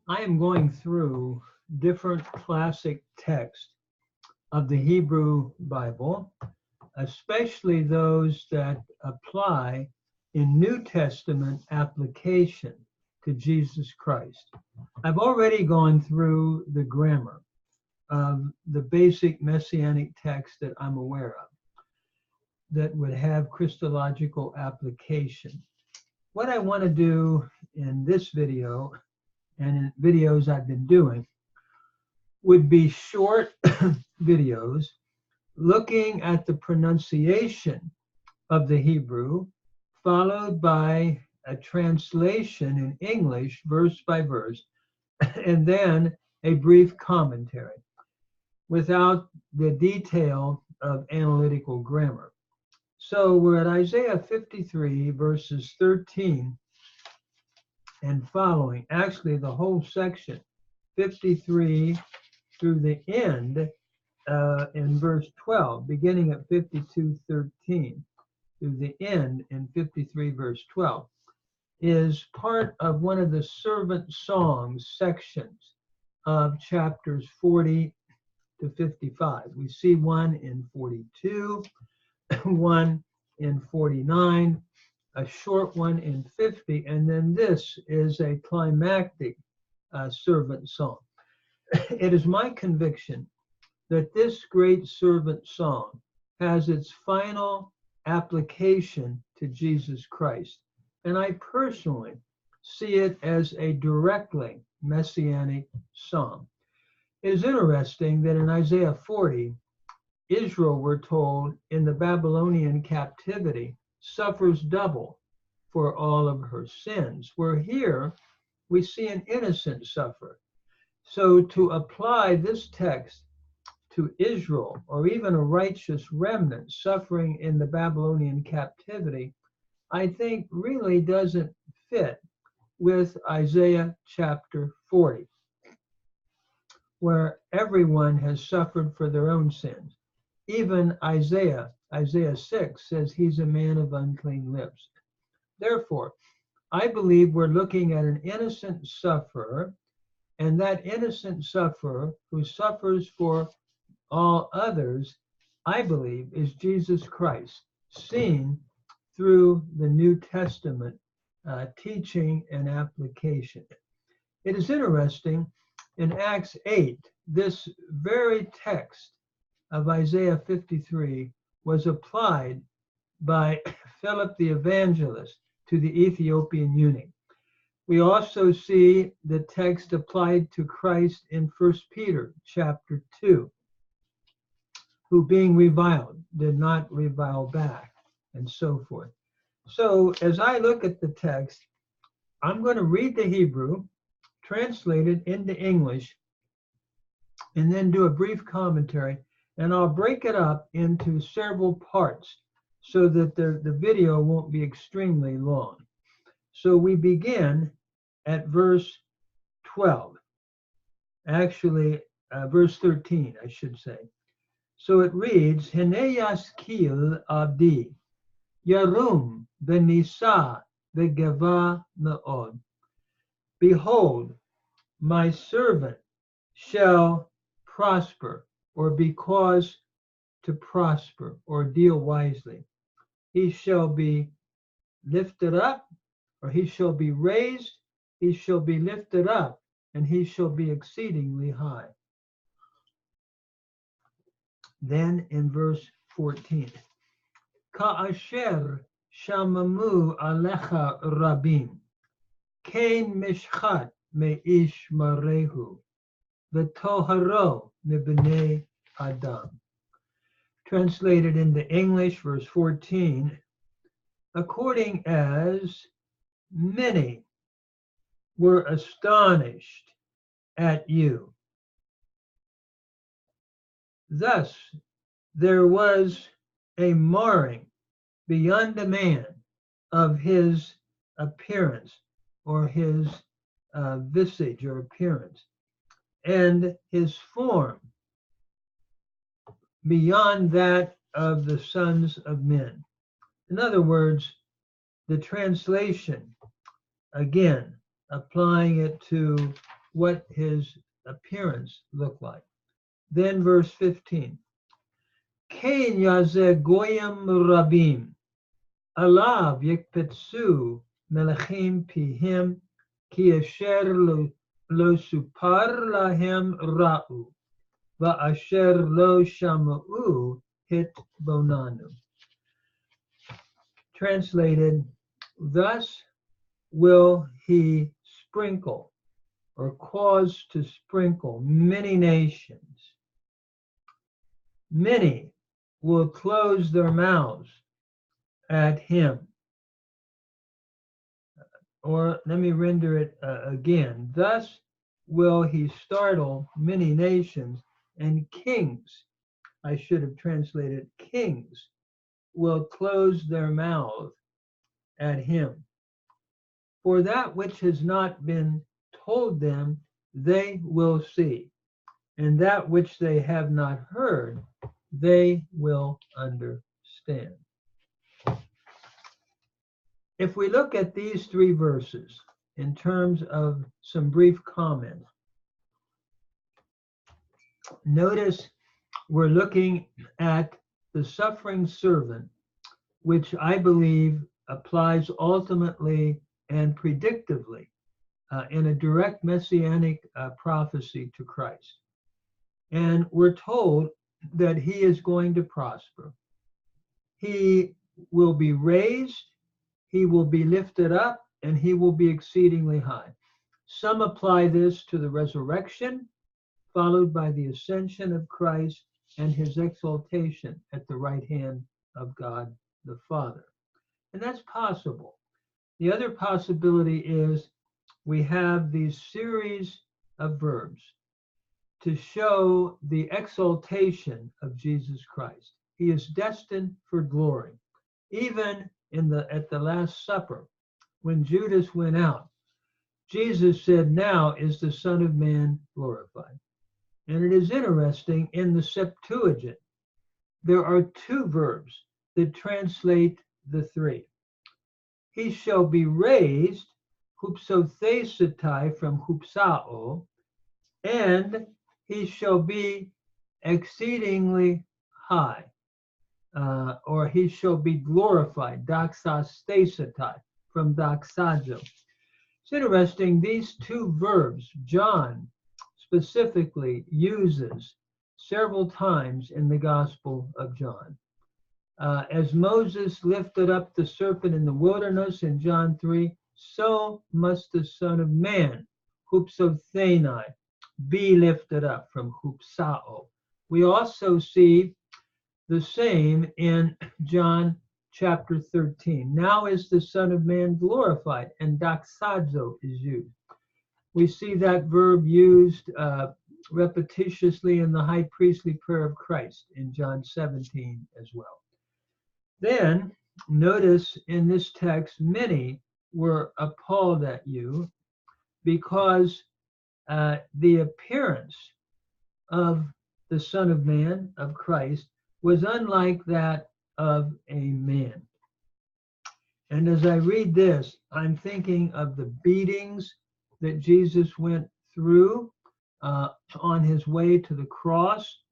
I am going through different classic texts of the Hebrew Bible, especially those that apply in New Testament application to Jesus Christ. I've already gone through the grammar of the basic messianic text that I'm aware of that would have Christological application. What I want to do in this video and in videos I've been doing would be short videos looking at the pronunciation of the Hebrew, followed by a translation in English, verse by verse, and then a brief commentary without the detail of analytical grammar. So we're at Isaiah 53, verses 13 and following, actually the whole section, 53 through the end in verse 12, beginning at 52:13 through the end in 53 verse 12, is part of one of the servant songs sections of chapters 40 to 55. We see one in 42, one in 49, a short one in 50, and then this is a climactic servant song. It is my conviction that this great servant song has its final application to Jesus Christ. And I personally see it as a directly messianic song. It is interesting that in Isaiah 40, Israel, we're told, in the Babylonian captivity, suffers double for all of her sins, where here we see an innocent suffer. So to apply this text to Israel, or even a righteous remnant suffering in the Babylonian captivity, I think really doesn't fit with Isaiah chapter 40, where everyone has suffered for their own sins. Even Isaiah 6 says he's a man of unclean lips. Therefore, I believe we're looking at an innocent sufferer, and that innocent sufferer who suffers for all others, I believe, is Jesus Christ, seen through the New Testament teaching and application. It is interesting, in Acts 8, this very text of Isaiah 53 was applied by Philip the evangelist to the Ethiopian eunuch. We also see the text applied to Christ in 1 Peter chapter 2, who being reviled did not revile back, and so forth. So as I look at the text, I'm going to read the Hebrew, translate it into English, and then do a brief commentary, and I'll break it up into several parts so that the video won't be extremely long. So we begin at verse 12, actually verse 13, I should say. So it reads, Hene yaskil abdi, yarum benisa begava me'od. Behold, my servant shall prosper, or be caused to prosper, or deal wisely. He shall be lifted up, or he shall be raised, he shall be lifted up, and he shall be exceedingly high. Then in verse 14, Ka'asher shamamu alecha rabim, kain mishchat me'ish marehu, v'toharo mibnei adam. Translated into English, verse 14, according as many were astonished at you, thus there was a marring beyond a man of his appearance, or his visage or appearance, and his form beyond that of the sons of men. In other words, the translation again, applying it to what his appearance looked like. Then verse 15. Kein yazeh goyim rabim, alav yikpetsu melechim pihim, ki asher lo supar lahem ra'u, va'asher lo shamu'u hit bonanu. Translated, thus will he sprinkle or cause to sprinkle many nations. Many will close their mouths at him. Or let me render it again. Thus will he startle many nations, and kings, I should have translated kings, will close their mouth at him. For that which has not been told them, they will see, and that which they have not heard, they will understand. If we look at these three verses in terms of some brief comments, notice we're looking at the suffering servant, which I believe applies ultimately and predictively in a direct messianic prophecy to Christ. And we're told that he is going to prosper. He will be raised, he will be lifted up, and he will be exceedingly high. Some apply this to the resurrection, followed by the ascension of Christ and his exaltation at the right hand of God the Father. And that's possible. The other possibility is we have these series of verbs to show the exaltation of Jesus Christ. He is destined for glory. Even at the Last Supper, when Judas went out, Jesus said, "Now is the Son of Man glorified." And it is interesting, in the Septuagint, there are two verbs that translate the three. He shall be raised, hupsothesetai from hupsao, and he shall be exceedingly high, or he shall be glorified, doxastesetai from doxazo. It's interesting, these two verbs, John specifically uses several times in the Gospel of John. As Moses lifted up the serpent in the wilderness in John 3, so must the Son of Man, hupsothenai, be lifted up from hupsao. We also see the same in John chapter 13. Now is the Son of Man glorified, and doxazo is used. We see that verb used repetitiously in the high priestly prayer of Christ in John 17 as well. Then notice in this text, many were appalled at you because the appearance of the Son of Man, of Christ, was unlike that of a man. And as I read this, I'm thinking of the beatings that Jesus went through on his way to the cross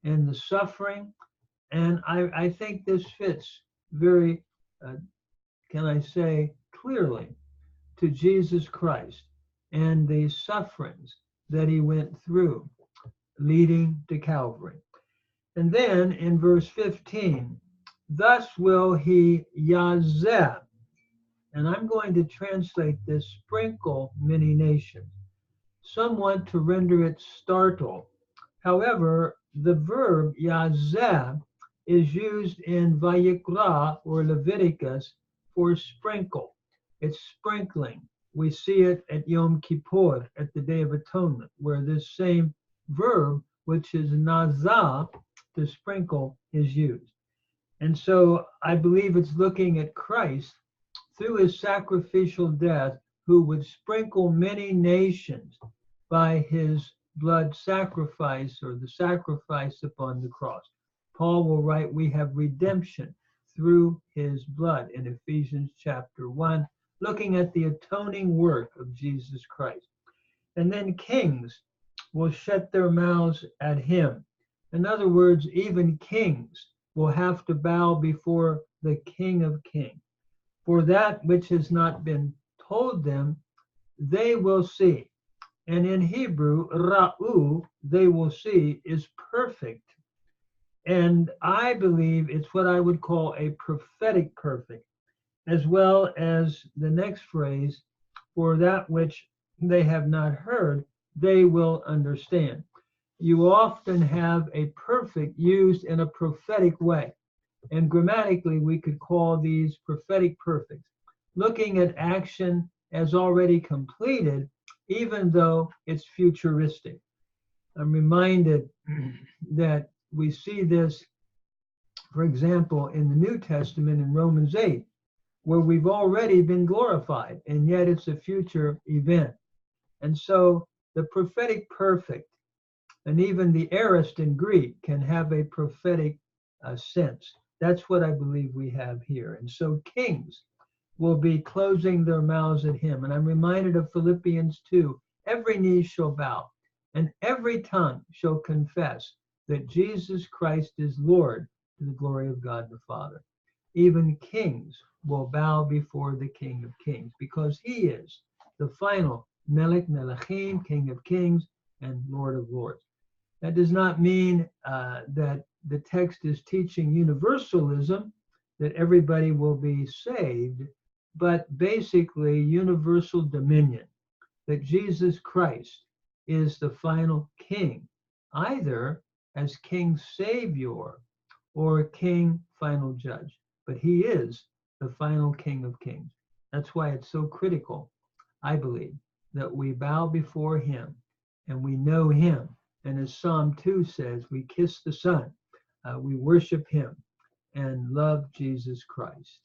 and the suffering. And I think this fits very, can I say, clearly to Jesus Christ and the sufferings that he went through leading to Calvary. And then in verse 15, thus will he yazeh, and I'm going to translate this, sprinkle many nations. Some want to render it startle. However, the verb yazeh is used in Vayikra or Leviticus for sprinkle. It's sprinkling. We see it at Yom Kippur, at the Day of Atonement, where this same verb, which is nazah, to sprinkle, is used. And so I believe it's looking at Christ through his sacrificial death, who would sprinkle many nations by his blood sacrifice, or the sacrifice upon the cross. Paul will write, we have redemption through his blood in Ephesians chapter 1, looking at the atoning work of Jesus Christ. And then kings will shut their mouths at him. In other words, even kings will have to bow before the King of Kings. For that which has not been told them, they will see. And in Hebrew, ra'u, they will see, is perfect. And I believe it's what I would call a prophetic perfect, as well as the next phrase, for that which they have not heard, they will understand. You often have a perfect used in a prophetic way. And grammatically, we could call these prophetic perfects, looking at action as already completed, even though it's futuristic. I'm reminded that we see this, for example, in the New Testament in Romans 8, where we've already been glorified, and yet it's a future event. And so the prophetic perfect, and even the aorist in Greek, can have a prophetic sense. That's what I believe we have here. And so kings will be closing their mouths at him. And I'm reminded of Philippians 2, every knee shall bow, and every tongue shall confess that Jesus Christ is Lord, to the glory of God the Father. Even kings will bow before the King of Kings, because he is the final Melech Melechim, King of Kings and Lord of Lords. That does not mean that the text is teaching universalism, that everybody will be saved, but basically universal dominion, that Jesus Christ is the final king, either as King Savior or King Final Judge. But he is the final King of Kings. That's why it's so critical, I believe, that we bow before him and we know him. And as Psalm 2 says, we kiss the Son, we worship him and love Jesus Christ.